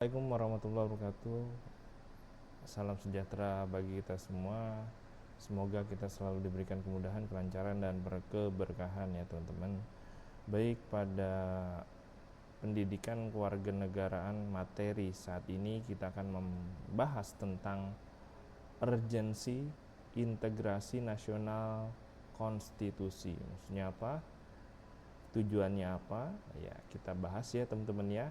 Assalamualaikum warahmatullahi wabarakatuh. Salam sejahtera bagi kita semua. Semoga kita selalu diberikan kemudahan, kelancaran, dan keberkahan ya teman-teman. Baik, pada pendidikan kewarganegaraan materi saat ini kita akan membahas tentang urgensi integrasi nasional konstitusi. Maksudnya apa? Tujuannya apa? Ya, kita bahas ya teman-teman ya.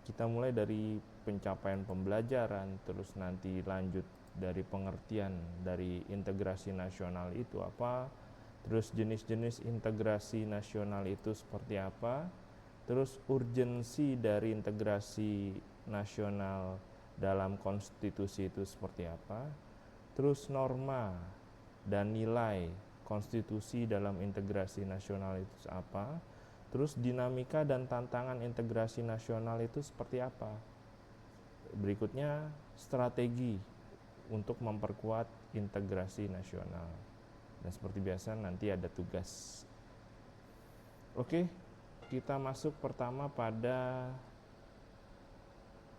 Kita mulai dari pencapaian pembelajaran, terus nanti lanjut dari pengertian dari integrasi nasional itu apa, terus jenis-jenis integrasi nasional itu seperti apa, terus urgensi dari integrasi nasional dalam konstitusi itu seperti apa, terus norma dan nilai konstitusi dalam integrasi nasional itu apa, terus dinamika dan tantangan integrasi nasional itu seperti apa. Berikutnya strategi untuk memperkuat integrasi nasional. Dan seperti biasa nanti ada tugas. Oke, kita masuk pertama pada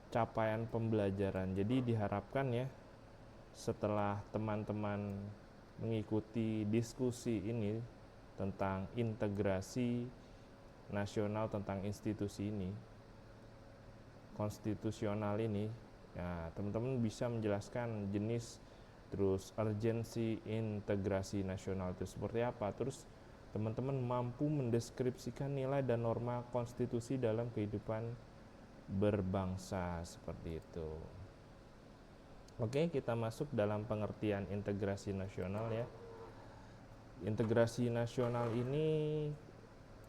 capaian pembelajaran. Jadi diharapkan ya setelah teman-teman mengikuti diskusi ini tentang integrasi nasional, tentang institusi ini, konstitusional ini, ya teman-teman bisa menjelaskan jenis, terus urgensi integrasi nasional itu seperti apa, terus teman-teman mampu mendeskripsikan nilai dan norma konstitusi dalam kehidupan berbangsa seperti itu. Oke, kita masuk dalam pengertian integrasi nasional ya. Integrasi nasional ini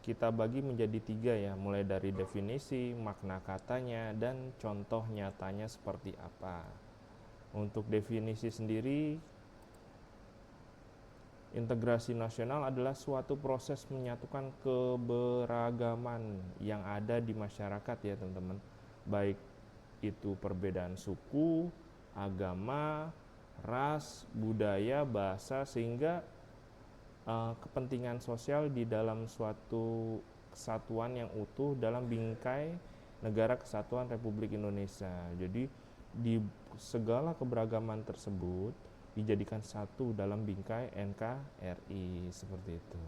kita bagi menjadi tiga ya, mulai dari definisi, makna katanya, dan contoh nyatanya seperti apa. Untuk definisi sendiri, integrasi nasional adalah suatu proses menyatukan keberagaman yang ada di masyarakat ya teman-teman. Baik itu perbedaan suku, agama, ras, budaya, bahasa, sehingga kepentingan sosial di dalam suatu kesatuan yang utuh dalam bingkai Negara Kesatuan Republik Indonesia. Jadi di segala keberagaman tersebut dijadikan satu dalam bingkai NKRI seperti itu.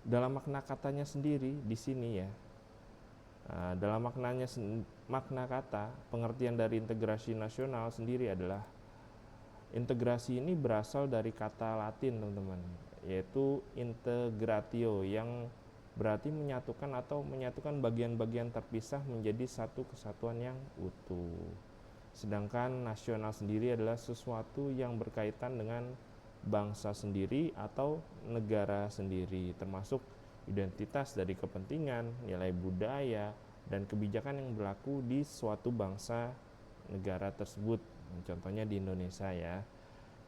Dalam makna katanya sendiri di sini ya. Dalam makna kata, pengertian dari integrasi nasional sendiri adalah integrasi ini berasal dari kata Latin teman-teman, yaitu integratio, yang berarti menyatukan atau menyatukan bagian-bagian terpisah menjadi satu kesatuan yang utuh. Sedangkan nasional sendiri adalah sesuatu yang berkaitan dengan bangsa sendiri atau negara sendiri, termasuk identitas dari kepentingan, nilai budaya, dan kebijakan yang berlaku di suatu bangsa negara tersebut. Contohnya di Indonesia ya.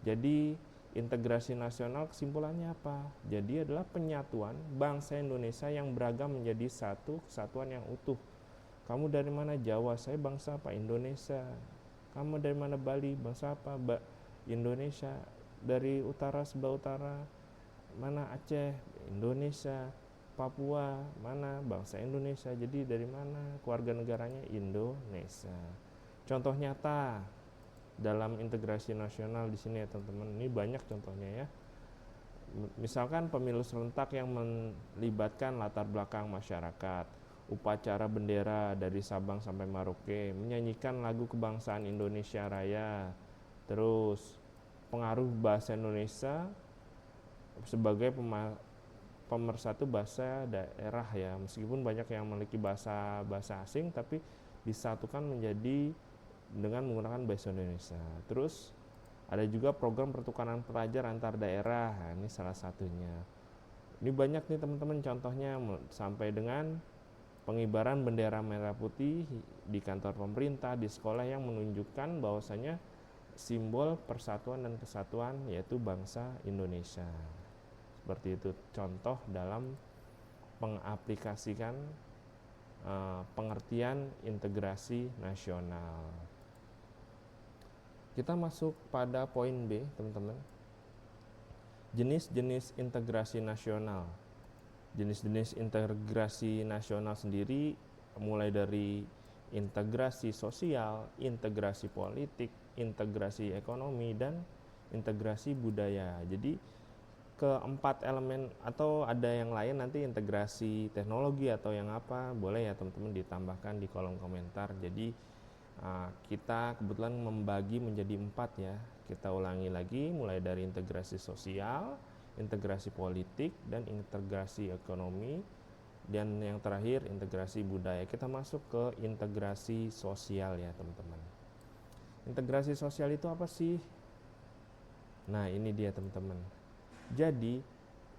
Jadi integrasi nasional kesimpulannya apa? Jadi adalah penyatuan bangsa Indonesia yang beragam menjadi satu kesatuan yang utuh. Kamu dari mana? Jawa. Saya bangsa apa? Indonesia. Kamu dari mana? Bali. Bangsa apa? Indonesia. Dari utara, sebelah utara mana? Aceh. Indonesia. Papua mana? Bangsa Indonesia. Jadi dari mana? Keluarga negaranya Indonesia. Contoh nyata dalam integrasi nasional di sini ya teman-teman, ini banyak contohnya ya. Misalkan pemilu serentak yang melibatkan latar belakang masyarakat, upacara bendera dari Sabang sampai Merauke, menyanyikan lagu kebangsaan Indonesia Raya, terus pengaruh bahasa Indonesia sebagai pemersatu bahasa daerah ya, meskipun banyak yang memiliki bahasa asing tapi disatukan menjadi dengan menggunakan bahasa Indonesia. Terus ada juga program pertukaran pelajar antar daerah. Nah, ini salah satunya. Ini banyak nih teman-teman contohnya, sampai dengan pengibaran bendera merah putih di kantor pemerintah, di sekolah, yang menunjukkan bahwasanya simbol persatuan dan kesatuan yaitu bangsa Indonesia. Seperti itu contoh dalam mengaplikasikan pengertian integrasi nasional. Kita masuk pada poin B, teman-teman. Jenis-jenis integrasi nasional. Jenis-jenis integrasi nasional sendiri mulai dari integrasi sosial, integrasi politik, integrasi ekonomi, dan integrasi budaya. Jadi keempat elemen, atau ada yang lain nanti integrasi teknologi atau yang apa, boleh ya teman-teman ditambahkan di kolom komentar. Jadi kita kebetulan membagi menjadi 4 ya. Kita ulangi lagi, mulai dari integrasi sosial, integrasi politik, dan integrasi ekonomi, dan yang terakhir integrasi budaya. Kita masuk ke integrasi sosial ya teman-teman. Integrasi sosial itu apa sih? Nah ini dia teman-teman. Jadi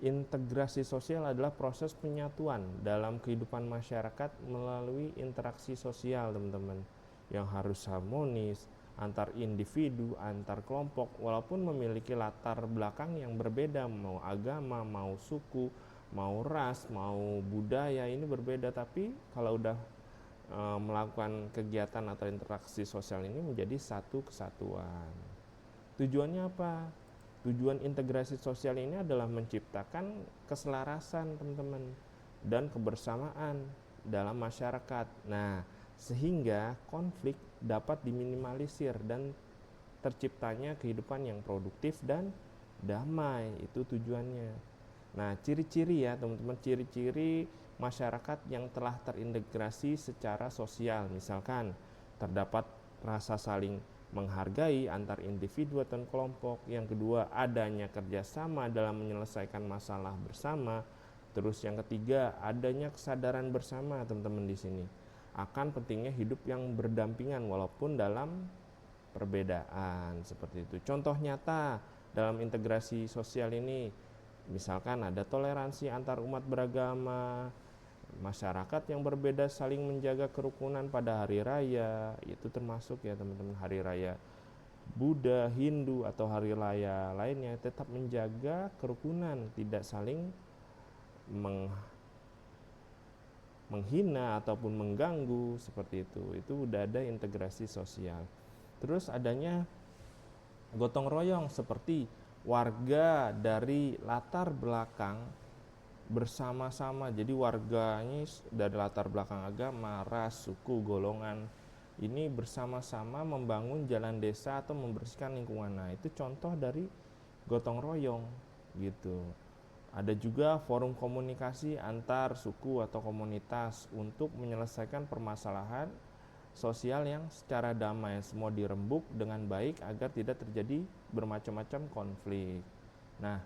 integrasi sosial adalah proses penyatuan dalam kehidupan masyarakat melalui interaksi sosial teman-teman, yang harus harmonis antar individu, antar kelompok, walaupun memiliki latar belakang yang berbeda, mau agama, mau suku, mau ras, mau budaya, ini berbeda, tapi kalau udah melakukan kegiatan atau interaksi sosial ini menjadi satu kesatuan. Tujuannya apa? Tujuan integrasi sosial ini adalah menciptakan keselarasan teman-teman dan kebersamaan dalam masyarakat. Nah, sehingga konflik dapat diminimalisir dan terciptanya kehidupan yang produktif dan damai. Itu tujuannya. Nah, ciri-ciri ya teman-teman, ciri-ciri masyarakat yang telah terintegrasi secara sosial, misalkan terdapat rasa saling menghargai antar individu atau kelompok. Yang kedua, adanya kerjasama dalam menyelesaikan masalah bersama. Terus yang ketiga, adanya kesadaran bersama teman-teman di sini akan pentingnya hidup yang berdampingan walaupun dalam perbedaan, seperti itu. Contoh nyata dalam integrasi sosial ini, misalkan ada toleransi antar umat beragama, masyarakat yang berbeda saling menjaga kerukunan pada hari raya, itu termasuk ya teman-teman, hari raya Buddha, Hindu, atau hari raya lainnya, tetap menjaga kerukunan, tidak saling menghina ataupun mengganggu, seperti itu. Itu udah ada integrasi sosial. Terus adanya gotong royong, seperti warga dari latar belakang bersama-sama. Jadi warganya dari latar belakang agama, ras, suku, golongan, ini bersama-sama membangun jalan desa atau membersihkan lingkungan. Nah, itu contoh dari gotong royong gitu. Ada juga forum komunikasi antar suku atau komunitas untuk menyelesaikan permasalahan sosial yang secara damai, semua dirembuk dengan baik agar tidak terjadi bermacam-macam konflik. Nah,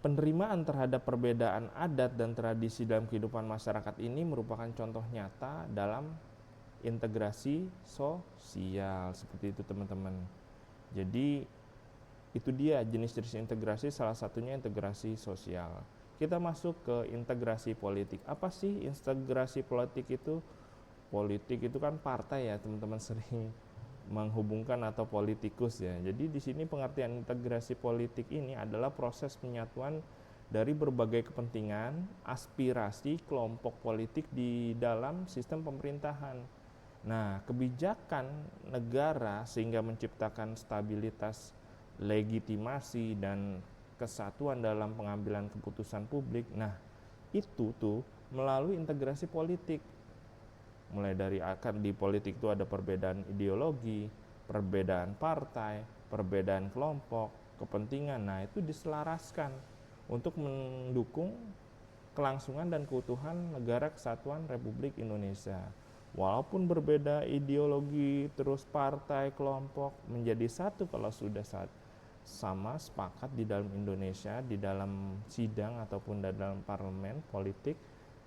penerimaan terhadap perbedaan adat dan tradisi dalam kehidupan masyarakat ini merupakan contoh nyata dalam integrasi sosial, seperti itu teman-teman. Jadi itu dia jenis-jenis integrasi, salah satunya integrasi sosial. Kita masuk ke integrasi politik. Apa sih integrasi politik itu? Politik itu kan partai ya teman-teman, sering menghubungkan, atau politikus ya. Jadi di sini pengertian integrasi politik ini adalah proses penyatuan dari berbagai kepentingan, aspirasi kelompok politik di dalam sistem pemerintahan. Nah, kebijakan negara sehingga menciptakan stabilitas, legitimasi, dan kesatuan dalam pengambilan keputusan publik. Nah, itu tuh melalui integrasi politik. Mulai dari akar di politik itu ada perbedaan ideologi, perbedaan partai, perbedaan kelompok, kepentingan. Nah, itu diselaraskan untuk mendukung kelangsungan dan keutuhan negara kesatuan Republik Indonesia. Walaupun berbeda ideologi, terus partai, kelompok, menjadi satu kalau sudah sama sepakat di dalam Indonesia, di dalam sidang ataupun dalam parlemen politik,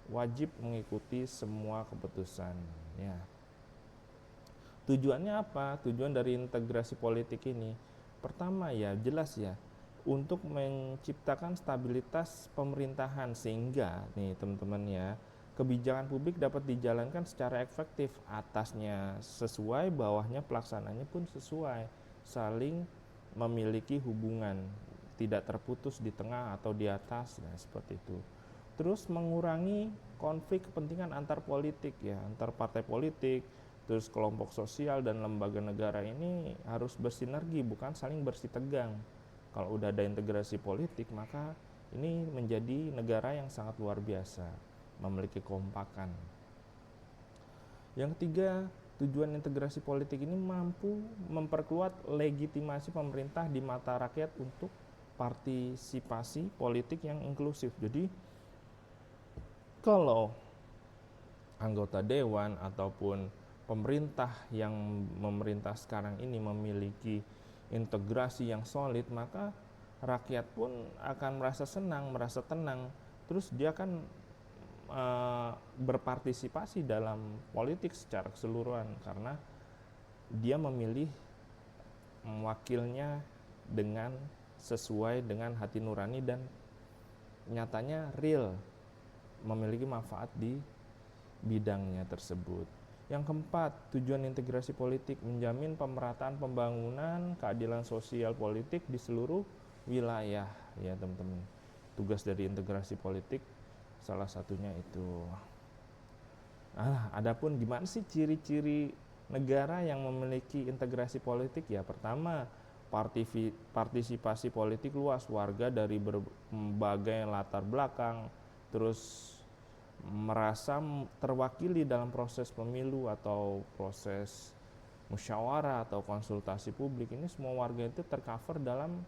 wajib mengikuti semua keputusan ya. Tujuannya apa? Tujuan dari integrasi politik ini, pertama ya jelas ya, untuk menciptakan stabilitas pemerintahan, sehingga nih teman-teman ya, kebijakan publik dapat dijalankan secara efektif, atasnya sesuai, bawahnya pelaksananya pun sesuai, saling memiliki hubungan, tidak terputus di tengah atau di atas, nah seperti itu. Terus mengurangi konflik kepentingan antar politik ya, antar partai politik, terus kelompok sosial dan lembaga negara ini harus bersinergi, bukan saling bersih tegang. Kalau udah ada integrasi politik, maka ini menjadi negara yang sangat luar biasa, memiliki kompakan. Yang ketiga, tujuan integrasi politik ini mampu memperkuat legitimasi pemerintah di mata rakyat untuk partisipasi politik yang inklusif. Jadi kalau anggota dewan ataupun pemerintah yang memerintah sekarang ini memiliki integrasi yang solid, maka rakyat pun akan merasa senang, merasa tenang. Terus dia akan berpartisipasi dalam politik secara keseluruhan karena dia memilih wakilnya dengan sesuai dengan hati nurani dan nyatanya real memiliki manfaat di bidangnya tersebut. Yang keempat, tujuan integrasi politik menjamin pemerataan pembangunan, keadilan sosial politik di seluruh wilayah, ya teman-teman. Tugas dari integrasi politik salah satunya itu. Adapun gimana sih ciri-ciri negara yang memiliki integrasi politik? Ya, pertama, partisipasi politik luas, warga dari berbagai latar belakang, terus merasa terwakili dalam proses pemilu atau proses musyawarah atau konsultasi publik. Ini semua warga itu tercover dalam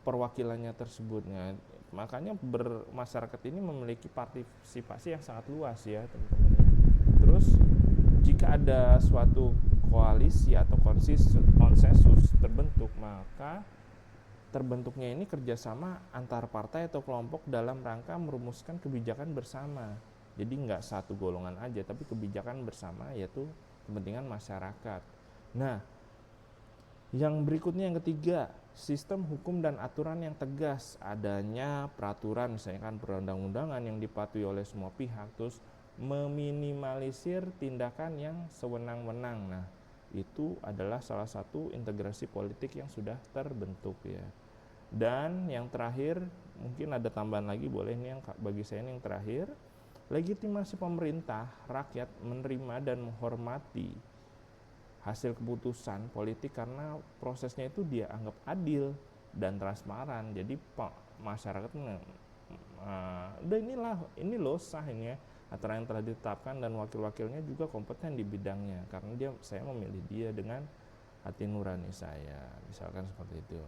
perwakilannya tersebutnya. Makanya masyarakat ini memiliki partisipasi yang sangat luas ya teman-teman. Terus jika ada suatu koalisi atau konsensus terbentuk, maka terbentuknya ini kerjasama antar partai atau kelompok dalam rangka merumuskan kebijakan bersama. Jadi nggak satu golongan aja, tapi kebijakan bersama, yaitu kepentingan masyarakat. Nah, yang berikutnya yang ketiga, sistem hukum dan aturan yang tegas. Adanya peraturan, misalnya kan perundang-undangan yang dipatuhi oleh semua pihak, terus meminimalisir tindakan yang sewenang-wenang. Nah, itu adalah salah satu integrasi politik yang sudah terbentuk ya. Dan yang terakhir, mungkin ada tambahan lagi, boleh nih yang bagi saya ini yang terakhir, legitimasi pemerintah, rakyat menerima dan menghormati hasil keputusan politik karena prosesnya itu dia anggap adil dan transparan. Jadi masyarakat ini loh sah ini ya, aturan yang telah ditetapkan dan wakil-wakilnya juga kompeten di bidangnya karena saya memilih dia dengan hati nurani saya, misalkan seperti itu.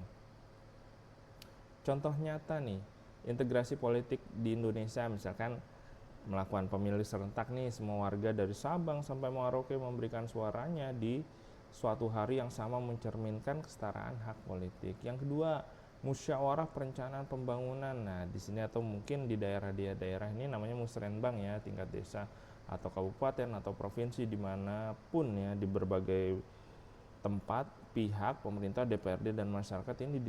Contoh nyata nih, integrasi politik di Indonesia, misalkan melakukan pemilu serentak nih, semua warga dari Sabang sampai Merauke memberikan suaranya di suatu hari yang sama, mencerminkan kesetaraan hak politik. Yang kedua, musyawarah perencanaan pembangunan. Nah, di sini atau mungkin di daerah ini namanya musrenbang ya, tingkat desa atau kabupaten atau provinsi dimanapun ya, di berbagai tempat pihak pemerintah, DPRD dan masyarakat ini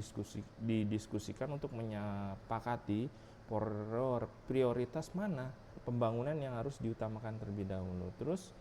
didiskusikan untuk menyepakati prioritas mana pembangunan yang harus diutamakan terlebih dahulu. Terus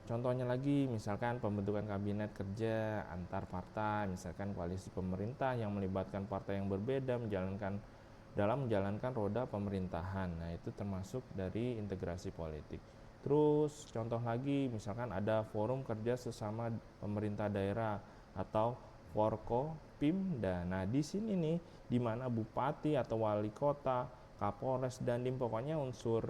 contohnya lagi, misalkan pembentukan kabinet kerja antar partai, misalkan koalisi pemerintah yang melibatkan partai yang berbeda menjalankan roda pemerintahan. Nah, itu termasuk dari integrasi politik. Terus contoh lagi, misalkan ada forum kerja sesama pemerintah daerah atau Forkopimda. Nah, di sini nih di mana bupati atau wali kota, Kapolres, Dandim, pokoknya unsur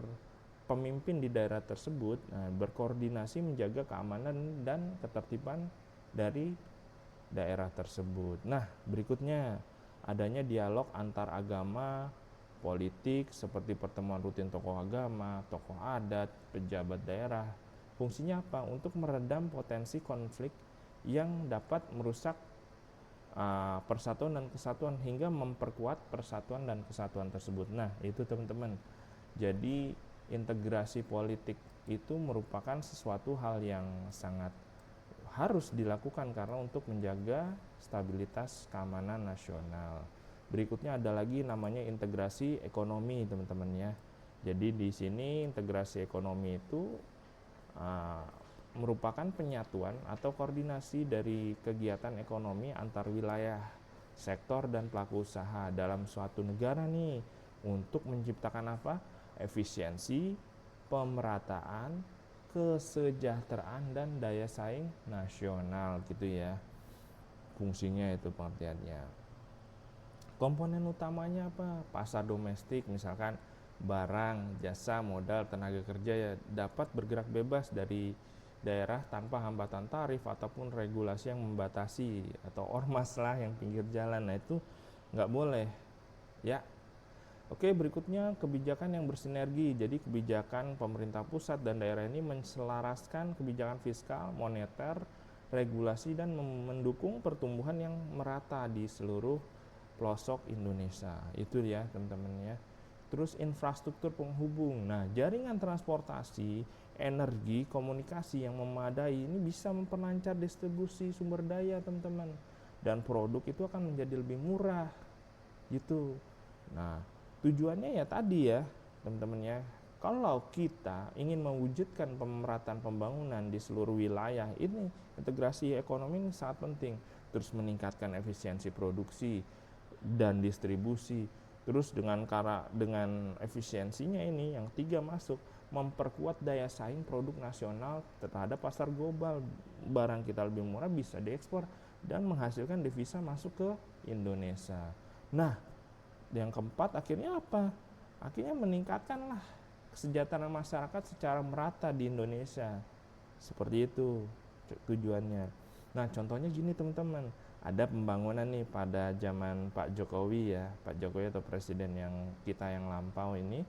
pemimpin di daerah tersebut berkoordinasi menjaga keamanan dan ketertiban dari daerah tersebut. Nah, berikutnya adanya dialog antar agama, politik seperti pertemuan rutin tokoh agama, tokoh adat, pejabat daerah. Fungsinya apa? Untuk meredam potensi konflik yang dapat merusak persatuan dan kesatuan hingga memperkuat persatuan dan kesatuan tersebut. Nah, itu teman-teman. Jadi integrasi politik itu merupakan sesuatu hal yang sangat harus dilakukan karena untuk menjaga stabilitas keamanan nasional. Berikutnya ada lagi namanya integrasi ekonomi, teman-teman ya. Jadi di sini integrasi ekonomi itu merupakan penyatuan atau koordinasi dari kegiatan ekonomi antar wilayah, sektor dan pelaku usaha dalam suatu negara nih untuk menciptakan apa? Efisiensi, pemerataan, kesejahteraan dan daya saing nasional gitu ya. Fungsinya itu pengertiannya. Komponen utamanya apa? Pasar domestik, misalkan barang, jasa, modal, tenaga kerja ya dapat bergerak bebas dari daerah tanpa hambatan tarif ataupun regulasi yang membatasi, atau ormas lah yang pinggir jalan. Nah itu nggak boleh ya. Oke, berikutnya kebijakan yang bersinergi. Jadi kebijakan pemerintah pusat dan daerah ini menselaraskan kebijakan fiskal, moneter, regulasi, dan mendukung pertumbuhan yang merata di seluruh pelosok Indonesia. Itu ya teman-teman ya. Terus infrastruktur penghubung. Nah, jaringan transportasi, energi, komunikasi yang memadai ini bisa memperlancar distribusi sumber daya teman-teman. Dan produk itu akan menjadi lebih murah gitu. Nah, tujuannya ya tadi ya teman-teman ya, kalau kita ingin mewujudkan pemerataan pembangunan di seluruh wilayah ini, integrasi ekonomi ini sangat penting. Terus meningkatkan efisiensi produksi dan distribusi. Terus dengan efisiensinya ini yang 3 masuk, memperkuat daya saing produk nasional terhadap pasar global. Barang kita lebih murah bisa diekspor dan menghasilkan devisa masuk ke Indonesia. Nah, yang keempat akhirnya apa? Akhirnya meningkatkanlah kesejahteraan masyarakat secara merata di Indonesia. Seperti itu tujuannya. Nah, contohnya gini teman-teman, ada pembangunan nih pada zaman Pak Jokowi ya, Pak Jokowi atau presiden yang kita yang lampau ini,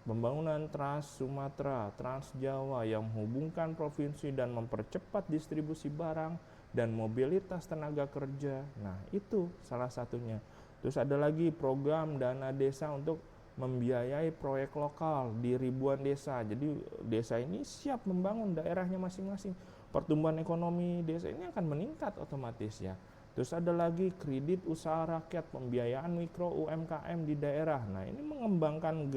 pembangunan Trans Sumatera, Trans Jawa yang menghubungkan provinsi dan mempercepat distribusi barang dan mobilitas tenaga kerja. Nah, itu salah satunya. Terus ada lagi program dana desa untuk membiayai proyek lokal di ribuan desa. Jadi desa ini siap membangun daerahnya masing-masing. Pertumbuhan ekonomi desa ini akan meningkat otomatis ya. Terus ada lagi kredit usaha rakyat, pembiayaan mikro UMKM di daerah. Nah, ini mengembangkan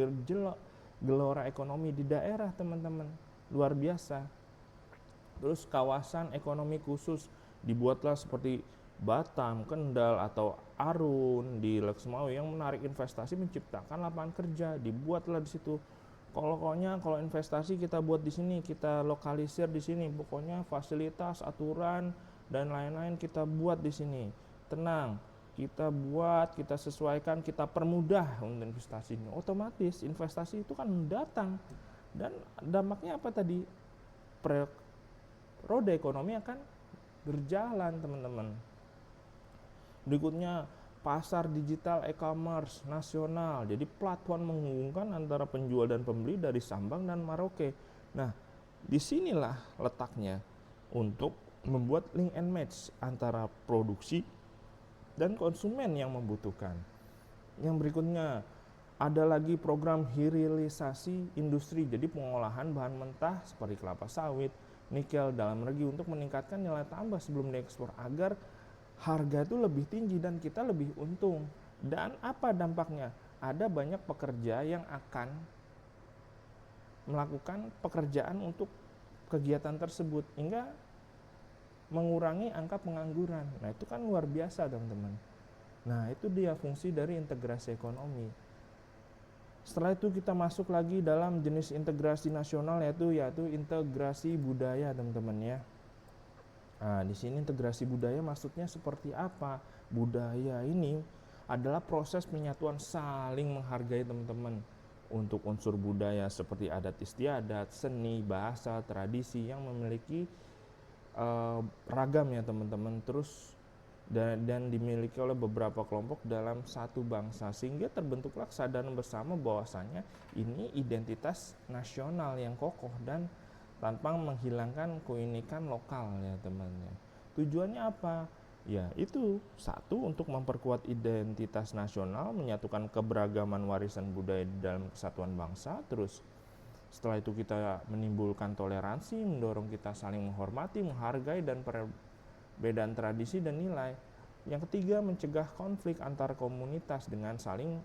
gelora ekonomi di daerah teman-teman. Luar biasa. Terus kawasan ekonomi khusus dibuatlah seperti Batam, Kendal, atau Arun di Leksmawe yang menarik investasi, menciptakan lapangan kerja. Dibuatlah di situ. Pokoknya kalau investasi kita buat di sini, kita lokalisir di sini. Pokoknya fasilitas, aturan dan lain-lain kita buat di sini. Tenang, kita buat, kita sesuaikan, kita permudah untuk investasinya. Otomatis investasi itu kan datang, dan dampaknya apa tadi? Roda ekonomi akan berjalan teman-teman. Berikutnya pasar digital e-commerce nasional. Jadi platform menghubungkan antara penjual dan pembeli dari Sabang dan Merauke. Nah, disinilah letaknya untuk membuat link and match antara produksi dan konsumen yang membutuhkan. Yang berikutnya ada lagi program hilirisasi industri. Jadi pengolahan bahan mentah seperti kelapa sawit, nikel dalam negeri untuk meningkatkan nilai tambah sebelum diekspor agar harga itu lebih tinggi dan kita lebih untung. Dan apa dampaknya? Ada banyak pekerja yang akan melakukan pekerjaan untuk kegiatan tersebut hingga mengurangi angka pengangguran. Nah, itu kan luar biasa teman-teman. Nah, itu dia fungsi dari integrasi ekonomi. Setelah itu kita masuk lagi dalam jenis integrasi nasional yaitu integrasi budaya teman-teman ya. Nah, di sini integrasi budaya maksudnya seperti apa? Budaya ini adalah proses penyatuan saling menghargai teman-teman untuk unsur budaya seperti adat istiadat, seni, bahasa, tradisi yang memiliki ragam ya teman-teman, terus dan dimiliki oleh beberapa kelompok dalam satu bangsa, sehingga terbentuklah kesadaran bersama bahwasanya ini identitas nasional yang kokoh dan tanpa menghilangkan keunikan lokal ya teman-teman. Tujuannya apa? Ya itu satu, untuk memperkuat identitas nasional, menyatukan keberagaman warisan budaya dalam kesatuan bangsa. Terus setelah itu kita menimbulkan toleransi, mendorong kita saling menghormati, menghargai dan perbedaan tradisi dan nilai. Yang ketiga, mencegah konflik antar komunitas dengan saling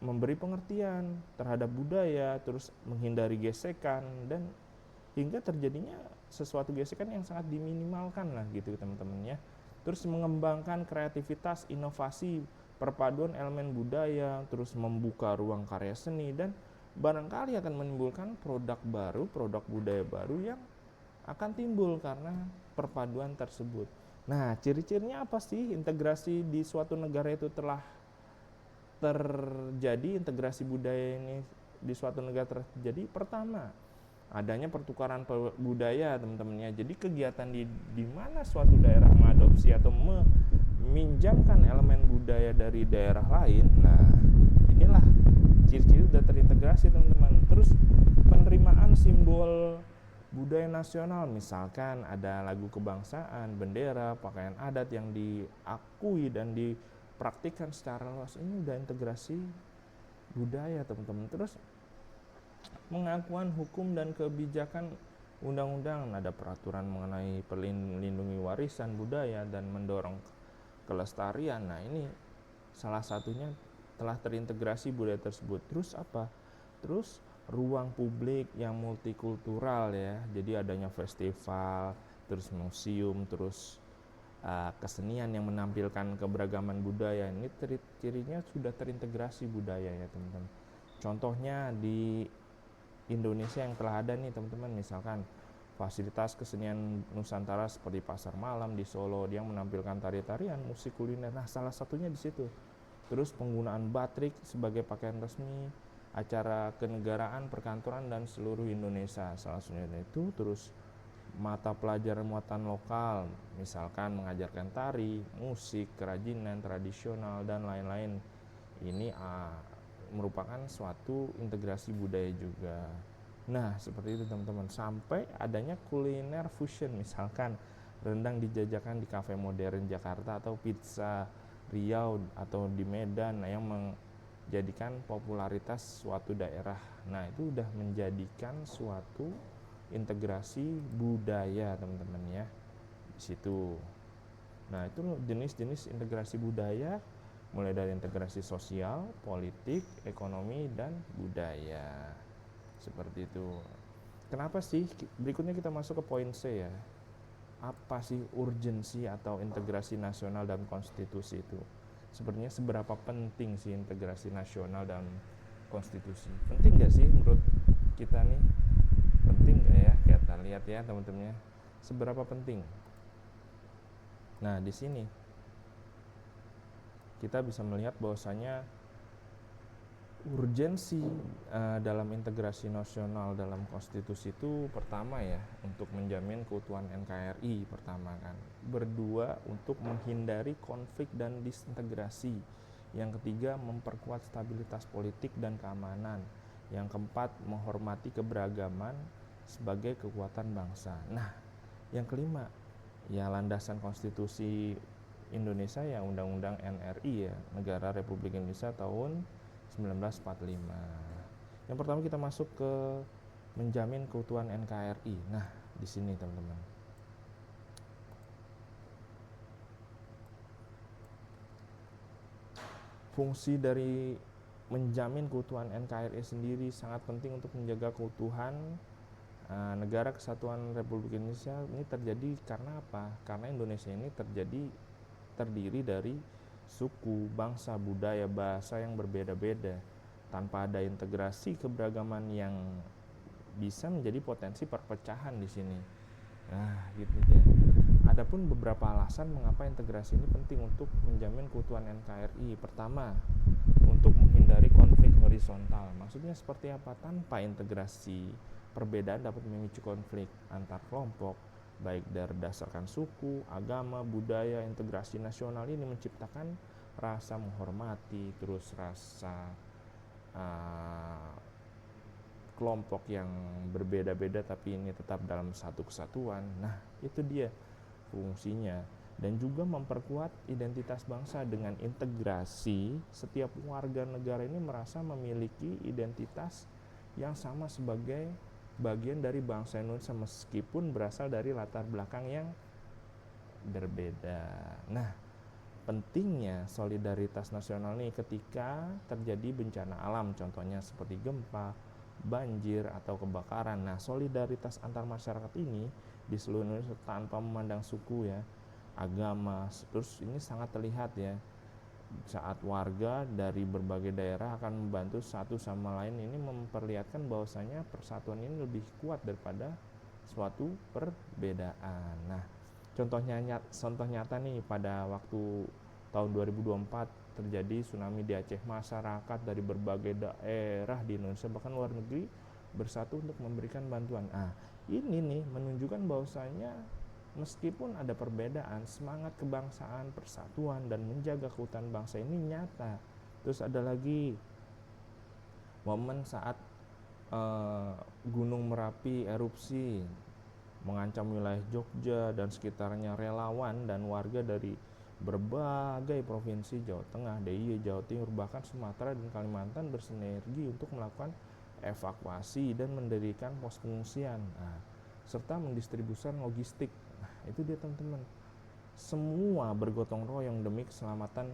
memberi pengertian terhadap budaya, terus menghindari gesekan dan hingga terjadinya sesuatu gesekan yang sangat diminimalkan lah gitu teman-teman ya. Terus mengembangkan kreativitas, inovasi, perpaduan elemen budaya, terus membuka ruang karya seni dan barangkali akan menimbulkan produk baru, produk budaya baru yang akan timbul karena perpaduan tersebut. Nah, ciri-cirinya apa sih integrasi di suatu negara itu telah terjadi integrasi budaya ini di suatu negara terjadi? Pertama, adanya pertukaran budaya, teman-teman ya. Jadi kegiatan di mana suatu daerah mengadopsi atau meminjamkan elemen budaya dari daerah lain, nah inilah ciri-ciri sudah terintegrasi, teman-teman. Terus penerimaan simbol budaya nasional, misalkan ada lagu kebangsaan, bendera, pakaian adat yang diakui dan dipraktikkan secara luas, ini udah integrasi budaya, teman-teman. Terus pengakuan hukum dan kebijakan undang-undang, ada peraturan mengenai melindungi warisan budaya dan mendorong kelestarian. Nah, ini salah satunya telah terintegrasi budaya tersebut. Terus apa? Terus ruang publik yang multikultural ya. Jadi adanya festival, terus museum, terus kesenian yang menampilkan keberagaman budaya. Ini cirinya sudah terintegrasi budaya ya, teman-teman. Contohnya di Indonesia yang telah ada nih, teman-teman, misalkan fasilitas kesenian Nusantara seperti pasar malam di Solo yang menampilkan tari-tarian, musik kuliner. Nah, salah satunya di situ. Terus penggunaan batik sebagai pakaian resmi acara kenegaraan, perkantoran dan seluruh Indonesia, salah satunya itu. Terus mata pelajaran muatan lokal, misalkan mengajarkan tari, musik, kerajinan tradisional dan lain-lain. Ini merupakan suatu integrasi budaya juga. Nah, seperti itu, teman-teman. Sampai adanya kuliner fusion, misalkan rendang dijajakan di kafe modern Jakarta atau pizza Riau atau di Medan yang menjadikan popularitas suatu daerah. Nah, itu udah menjadikan suatu integrasi budaya, teman-teman ya, di situ. Nah, itu jenis-jenis integrasi budaya, mulai dari integrasi sosial, politik, ekonomi, dan budaya. Seperti itu. Kenapa sih? Berikutnya kita masuk ke poin C ya. Apa sih urgensi atau integrasi nasional dalam konstitusi itu? Sebenarnya seberapa penting sih integrasi nasional dalam konstitusi? Penting gak sih menurut kita nih? Penting gak ya? Kita lihat ya, teman-teman ya. Seberapa penting? Nah, di sini kita bisa melihat bahwasanya urgensi dalam integrasi nasional dalam konstitusi itu pertama ya, untuk menjamin keutuhan NKRI pertama kan. Berdua, untuk menghindari konflik dan disintegrasi. Yang ketiga, memperkuat stabilitas politik dan keamanan. Yang keempat, menghormati keberagaman sebagai kekuatan bangsa. Nah, yang kelima, ya landasan konstitusi Indonesia ya Undang-Undang NRI ya, Negara Republik Indonesia tahun 1945. Yang pertama kita masuk ke menjamin keutuhan NKRI. Nah, di sini teman-teman. Fungsi dari menjamin keutuhan NKRI sendiri sangat penting untuk menjaga keutuhan negara kesatuan Republik Indonesia. Ini terjadi karena apa? Karena Indonesia ini terdiri dari suku, bangsa, budaya, bahasa yang berbeda-beda. Tanpa ada integrasi keberagaman yang bisa menjadi potensi perpecahan di sini. Nah, gitu ya. Adapun beberapa alasan mengapa integrasi ini penting untuk menjamin keutuhan NKRI. Pertama, untuk menghindari konflik horizontal. Maksudnya seperti apa? Tanpa integrasi, perbedaan dapat memicu konflik antar kelompok, baik berdasarkan suku, agama, budaya. Integrasi nasional ini menciptakan rasa menghormati, terus rasa kelompok yang berbeda-beda tapi ini tetap dalam satu kesatuan. Nah, itu dia fungsinya. Dan juga memperkuat identitas bangsa. Dengan integrasi, setiap warga negara ini merasa memiliki identitas yang sama sebagai bagian dari bangsa Indonesia meskipun berasal dari latar belakang yang berbeda. Nah, pentingnya solidaritas nasional nih ketika terjadi bencana alam, contohnya seperti gempa, banjir, atau kebakaran. Nah, solidaritas antar masyarakat ini di seluruh Indonesia tanpa memandang suku ya, agama, terus ini sangat terlihat ya saat warga dari berbagai daerah akan membantu satu sama lain. Ini memperlihatkan bahwasanya persatuan ini lebih kuat daripada suatu perbedaan. Nah, contoh nyata nih pada waktu tahun 2024 terjadi tsunami di Aceh, masyarakat dari berbagai daerah di Indonesia bahkan luar negeri bersatu untuk memberikan bantuan. Ini nih menunjukkan bahwasanya meskipun ada perbedaan, semangat kebangsaan, persatuan dan menjaga keutuhan bangsa ini nyata. Terus ada lagi momen saat Gunung Merapi erupsi mengancam wilayah Jogja dan sekitarnya. Relawan dan warga dari berbagai provinsi, Jawa Tengah, DIY, Jawa Timur, bahkan Sumatera dan Kalimantan bersinergi untuk melakukan evakuasi dan mendirikan pos pengungsian, serta mendistribusikan logistik. Itu dia teman-teman, semua bergotong royong demi keselamatan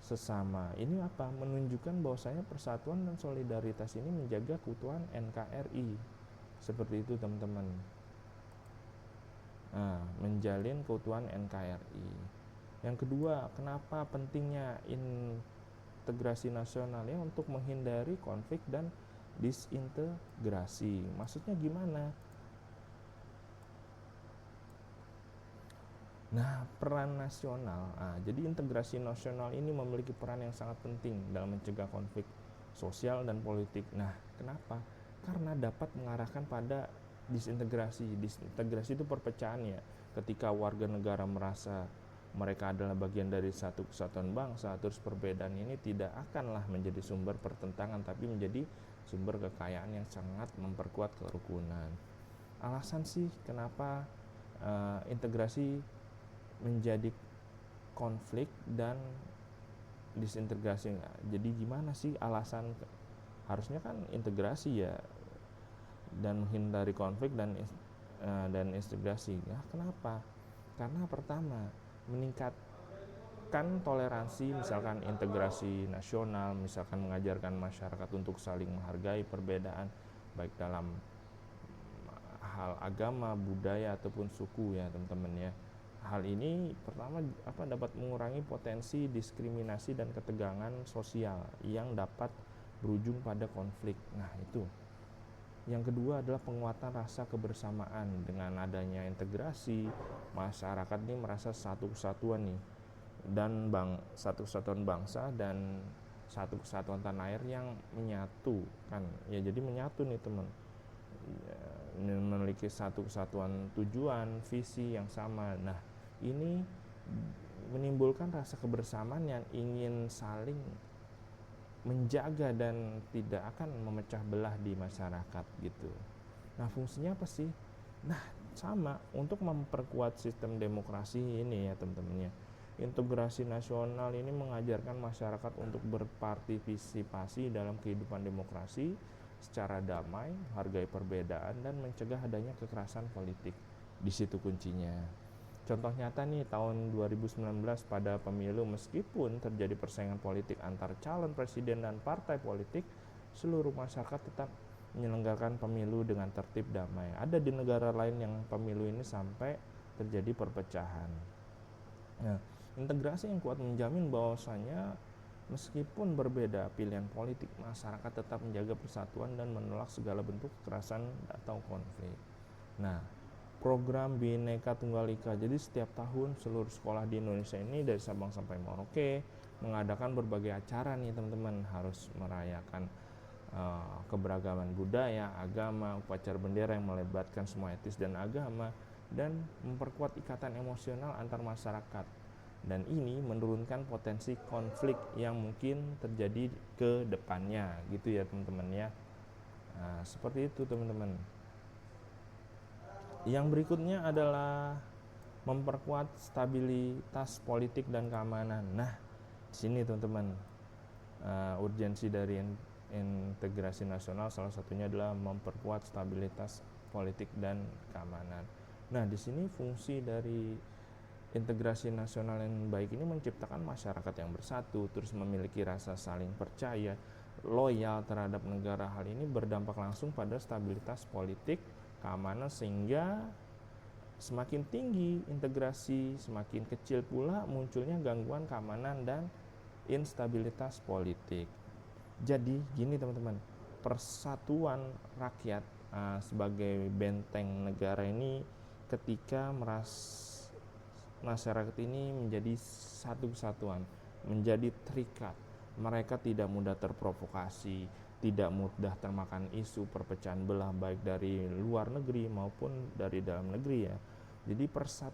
sesama. Ini apa? Menunjukkan bahwasanya persatuan dan solidaritas ini menjaga keutuhan NKRI. Seperti itu teman-teman. Menjalin keutuhan NKRI. Yang kedua, kenapa pentingnya integrasi nasional ya? Untuk menghindari konflik dan disintegrasi. Maksudnya gimana? Nah, peran nasional. Jadi integrasi nasional ini memiliki peran yang sangat penting dalam mencegah konflik sosial dan politik. Nah, kenapa? Karena dapat mengarahkan pada disintegrasi. Disintegrasi itu perpecahan ya. Ketika warga negara merasa mereka adalah bagian dari satu kesatuan bangsa, terus perbedaan ini tidak akanlah menjadi sumber pertentangan, tapi menjadi sumber kekayaan yang sangat memperkuat kerukunan. Alasan sih kenapa integrasi menjadi konflik dan disintegrasi. Jadi gimana sih alasan? Harusnya kan integrasi ya, dan menghindari konflik dan integrasi. Kenapa? Karena pertama, meningkatkan toleransi, misalkan integrasi nasional, misalkan mengajarkan masyarakat untuk saling menghargai perbedaan baik dalam hal agama, budaya ataupun suku ya teman-teman ya. Hal ini pertama dapat mengurangi potensi diskriminasi dan ketegangan sosial yang dapat berujung pada konflik. Nah, itu. Yang kedua adalah penguatan rasa kebersamaan. Dengan adanya integrasi, masyarakat ini merasa satu kesatuan nih, dan satu kesatuan bangsa dan satu kesatuan tanah air yang menyatu kan. Ya, jadi menyatu nih teman. Memiliki satu kesatuan tujuan, visi yang sama. Nah, ini menimbulkan rasa kebersamaan yang ingin saling menjaga dan tidak akan memecah belah di masyarakat gitu. Nah, fungsinya apa sih? Nah, sama untuk memperkuat sistem demokrasi ini ya teman-teman ya. Integrasi nasional ini mengajarkan masyarakat untuk berpartisipasi dalam kehidupan demokrasi secara damai, menghargai perbedaan dan mencegah adanya kekerasan politik. Di situ kuncinya. Contoh nyata nih, tahun 2019 pada pemilu, meskipun terjadi persaingan politik antar calon presiden dan partai politik, seluruh masyarakat tetap menyelenggarakan pemilu dengan tertib damai. Ada di negara lain yang pemilu ini sampai terjadi perpecahan. Nah, integrasi yang kuat menjamin bahwasanya meskipun berbeda pilihan politik, masyarakat tetap menjaga persatuan dan menolak segala bentuk kekerasan atau konflik. Nah, program Bhinneka Tunggal Ika. Jadi setiap tahun seluruh sekolah di Indonesia ini dari Sabang sampai Merauke mengadakan berbagai acara nih teman-teman, harus merayakan keberagaman budaya, agama, upacara bendera yang melibatkan semua etnis dan agama, dan memperkuat ikatan emosional antar masyarakat. Dan ini menurunkan potensi konflik yang mungkin terjadi ke depannya gitu ya teman-teman ya. Nah, seperti itu teman-teman. Yang berikutnya adalah memperkuat stabilitas politik dan keamanan. Nah, di sini teman-teman, urgensi dari integrasi nasional salah satunya adalah memperkuat stabilitas politik dan keamanan. Nah, di sini fungsi dari integrasi nasional yang baik ini menciptakan masyarakat yang bersatu, terus memiliki rasa saling percaya, loyal terhadap negara. Hal ini berdampak langsung pada stabilitas politik, keamanan, sehingga semakin tinggi integrasi, semakin kecil pula munculnya gangguan keamanan dan instabilitas politik. Jadi gini teman-teman, persatuan rakyat sebagai benteng negara ini ketika masyarakat ini menjadi satu kesatuan. menjadi terikat. Mereka tidak mudah terprovokasi, tidak mudah termakan isu perpecahan belah baik dari luar negeri maupun dari dalam negeri ya. Jadi persatuan